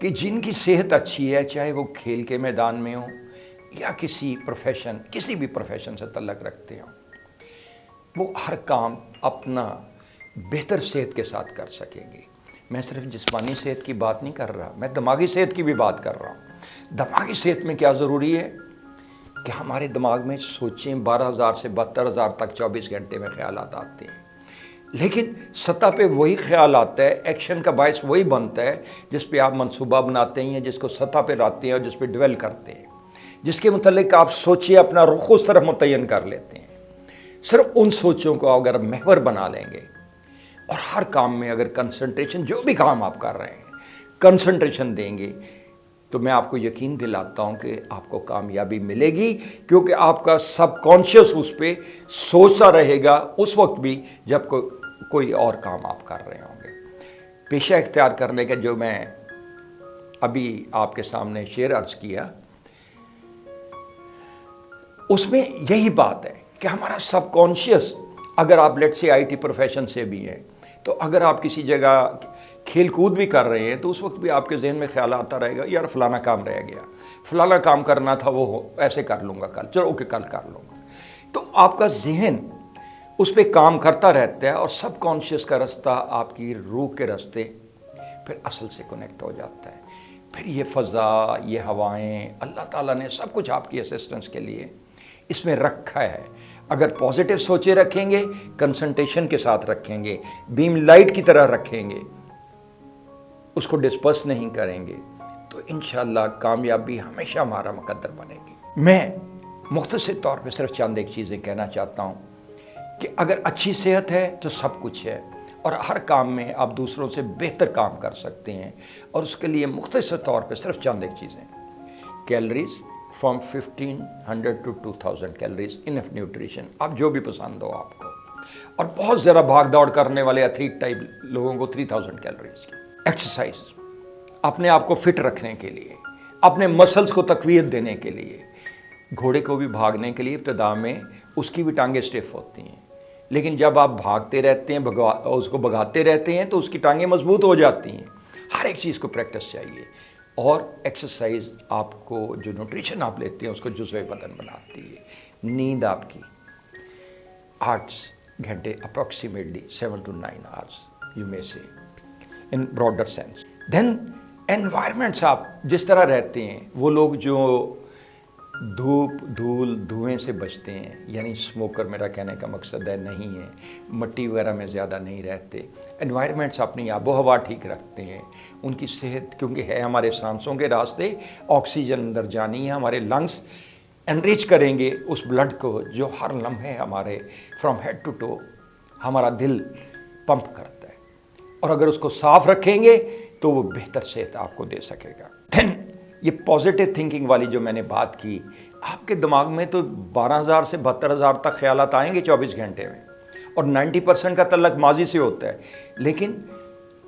کہ جن کی صحت اچھی ہے، چاہے وہ کھیل کے میدان میں ہو یا کسی بھی پروفیشن سے تعلق رکھتے ہوں، وہ ہر کام اپنا بہتر صحت کے ساتھ کر سکیں گے۔ میں صرف جسمانی صحت کی بات نہیں کر رہا، میں دماغی صحت کی بھی بات کر رہا ہوں۔ دماغی صحت میں کیا ضروری ہے کہ ہمارے دماغ میں سوچیں 12,000 سے 72,000 تک 24 گھنٹے میں خیالات آتے ہیں، لیکن سطح پہ وہی خیال آتا ہے، ایکشن کا باعث وہی بنتا ہے جس پہ آپ منصوبہ بناتے ہیں، جس کو سطح پہ لاتے ہیں اور جس پہ ڈویل کرتے ہیں، جس کے متعلق آپ سوچیں، اپنا رخ اس طرف متعین کر لیتے ہیں۔ صرف ان سوچوں کو اگر محور بنا لیں گے اور ہر کام میں اگر کنسنٹریشن، جو بھی کام آپ کر رہے ہیں کنسنٹریشن دیں گے، تو میں آپ کو یقین دلاتا ہوں کہ آپ کو کامیابی ملے گی، کیونکہ آپ کا سب کانشیس اس پہ سوچتا رہے گا اس وقت بھی جب کوئی اور کام آپ کر رہے ہوں گے۔ پیشہ اختیار کرنے کا جو میں ابھی آپ کے سامنے شعر عرض کیا، اس میں یہی بات ہے کہ ہمارا سب کانشیس، اگر آپ لیٹ سے آئی ٹی پروفیشن سے بھی ہیں، تو اگر آپ کسی جگہ کھیل کود بھی کر رہے ہیں تو اس وقت بھی آپ کے ذہن میں خیال آتا رہے گا، یار فلانا کام رہ گیا، فلانا کام کرنا تھا، وہ ایسے کر لوں گا کل، چلو اوکے کل کر لوں گا۔ تو آپ کا ذہن اس پہ کام کرتا رہتا ہے اور سب کانشیس کا رستہ آپ کی روح کے رستے پھر اصل سے کنیکٹ ہو جاتا ہے۔ پھر یہ فضا، یہ ہوائیں، اللہ تعالیٰ نے سب کچھ آپ کی اسسٹنس کے لیے اس میں رکھا ہے۔ اگر پازیٹیو سوچے رکھیں گے، کنسنٹریشن کے ساتھ رکھیں گے، بیم لائٹ کی طرح رکھیں گے، اس کو ڈسپرس نہیں کریں گے، تو انشاءاللہ کامیابی ہمیشہ ہمارا مقدر بنے گی۔ میں مختصر طور پہ صرف چند ایک چیزیں کہنا چاہتا ہوں کہ اگر اچھی صحت ہے تو سب کچھ ہے، اور ہر کام میں آپ دوسروں سے بہتر کام کر سکتے ہیں، اور اس کے لیے مختصر طور پہ صرف چند ایک چیزیں: calories from 1500 to 2000 calories, enough nutrition, آپ جو بھی پسند ہو آپ کو، اور بہت زیادہ بھاگ دوڑ کرنے والے ایتھلیٹ ٹائپ لوگوں کو 3000 کیلریز کی ایکسرسائز، اپنے آپ کو فٹ رکھنے کے لیے، اپنے مسلز کو تقویت دینے کے لیے۔ گھوڑے کو بھی بھاگنے کے لیے ابتدا میں اس کی بھی ٹانگیں اسٹیف ہوتی ہیں، لیکن جب آپ بھاگتے رہتے ہیں، اس کو بھگاتے رہتے ہیں، تو اس کی ٹانگیں مضبوط ہو جاتی ہیں۔ ہر ایک چیز کو پریکٹس چاہیے، اور ایکسرسائز آپ کو جو نیوٹریشن آپ لیتے ہیں اس کو جزو بدن بناتی ہے۔ نیند آپ کی 8 گھنٹے approximately 7 to 9 hours you may say in broader sense. Then environments, آپ جس طرح رہتے ہیں، وہ لوگ جو دھوپ، دھول، دھوئیں سے بچتے ہیں، یعنی اسموکر میرا کہنے کا مقصد ہے نہیں ہے، مٹی وغیرہ میں زیادہ نہیں رہتے، انوائرمنٹس اپنی آب و ہوا ٹھیک رکھتے ہیں، ان کی صحت، کیونکہ ہے ہمارے سانسوں کے راستے، آکسیجن اندر جانی ہے، ہمارے لنگس انریچ کریں گے اس بلڈ کو جو ہر لمحے ہمارے فرام ہیڈ ٹو ٹو ہمارا دل پمپ کرتا ہے، اور اگر اس کو صاف رکھیں گے تو وہ بہتر صحت آپ کو دے سکے گا۔ دین یہ پازیٹیو تھنکنگ والی جو میں نے بات کی، آپ کے دماغ میں تو 12,000 سے 72,000 تک خیالات آئیں گے 24 گھنٹے میں، اور 90% کا تعلق ماضی سے ہوتا ہے، لیکن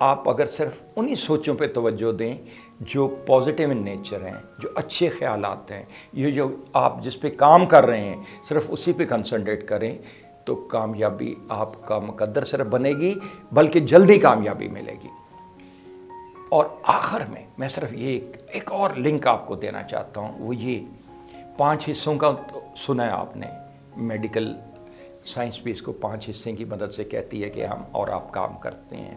آپ اگر صرف انہی سوچوں پہ توجہ دیں جو پازیٹیو ان نیچر ہیں، جو اچھے خیالات ہیں، یہ جو آپ جس پہ کام کر رہے ہیں، صرف اسی پہ کنسنٹریٹ کریں، تو کامیابی آپ کا مقدر صرف بنے گی، بلکہ جلدی کامیابی ملے گی۔ اور آخر میں صرف یہ ایک اور لنک آپ کو دینا چاہتا ہوں، وہ یہ 5 حصوں کا سنا ہے آپ نے، میڈیکل سائنس بھی اس کو 5 حصے کی مدد سے کہتی ہے کہ ہم اور آپ کام کرتے ہیں،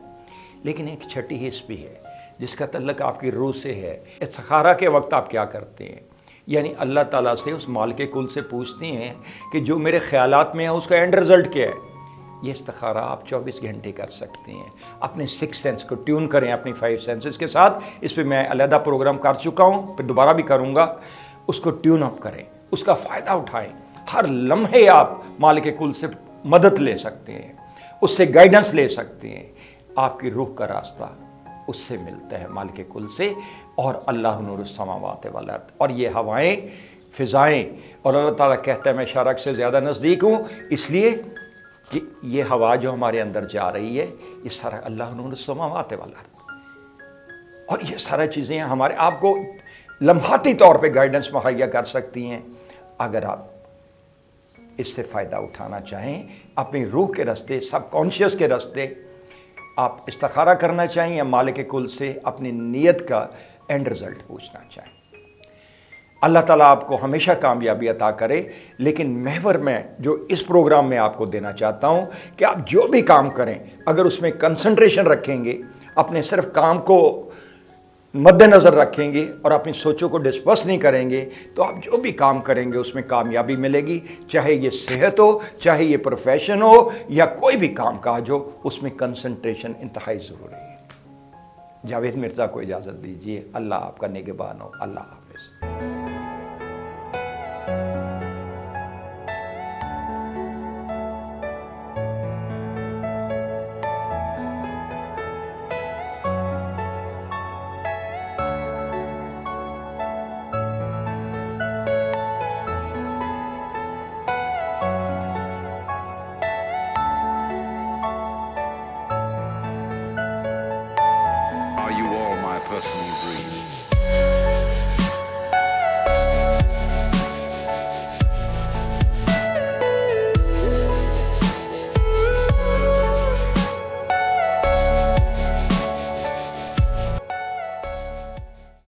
لیکن ایک چھٹی حص بھی ہے جس کا تعلق آپ کی روح سے ہے۔ استخارہ کے وقت آپ کیا کرتے ہیں؟ یعنی اللہ تعالیٰ سے، اس مالک کل سے پوچھتے ہیں کہ جو میرے خیالات میں ہے اس کا اینڈ رزلٹ کیا ہے۔ یہ استخارہ آپ 24 گھنٹے کر سکتے ہیں، اپنے 6 سینس کو ٹیون کریں، اپنی 5 سینسز کے ساتھ۔ اس پہ میں علیحدہ پروگرام کر چکا ہوں، پھر دوبارہ بھی کروں گا۔ اس کو ٹیون اپ کریں، اس کا فائدہ اٹھائیں، ہر لمحے آپ مالک کل سے مدد لے سکتے ہیں، اس سے گائیڈنس لے سکتے ہیں۔ آپ کی روح کا راستہ اس سے ملتا ہے، مالک کل سے، اور اللہ نور السماوات والارض، اور یہ ہوائیں، فضائیں، اور اللہ تعالیٰ کہتا ہے میں شارک سے زیادہ نزدیک ہوں، اس لیے کہ یہ ہوا جو ہمارے اندر جا رہی ہے، یہ سارا اللہ نور السماوات والارض، اور یہ سارا چیزیں ہمارے آپ کو لمحاتی طور پہ گائیڈنس مہیا کر سکتی ہیں۔ اگر آپ اس سے فائدہ اٹھانا چاہیں، اپنی روح کے راستے، سب کانشیس کے راستے آپ استخارہ کرنا چاہیں، یا مالک کل سے اپنی نیت کا اینڈ رزلٹ پوچھنا چاہیں۔ اللہ تعالیٰ آپ کو ہمیشہ کامیابی عطا کرے، لیکن محور میں جو اس پروگرام میں آپ کو دینا چاہتا ہوں کہ آپ جو بھی کام کریں اگر اس میں کنسنٹریشن رکھیں گے، اپنے صرف کام کو مد نظر رکھیں گے اور اپنی سوچوں کو ڈسپرس نہیں کریں گے، تو آپ جو بھی کام کریں گے اس میں کامیابی ملے گی، چاہے یہ صحت ہو، چاہے یہ پروفیشن ہو، یا کوئی بھی کام کاج ہو، اس میں کنسنٹریشن انتہائی ضروری ہے۔ جاوید مرزا کو اجازت دیجیے، اللہ آپ کا نگہبان ہو، اللہ حافظ۔ Are you all my personal dreams?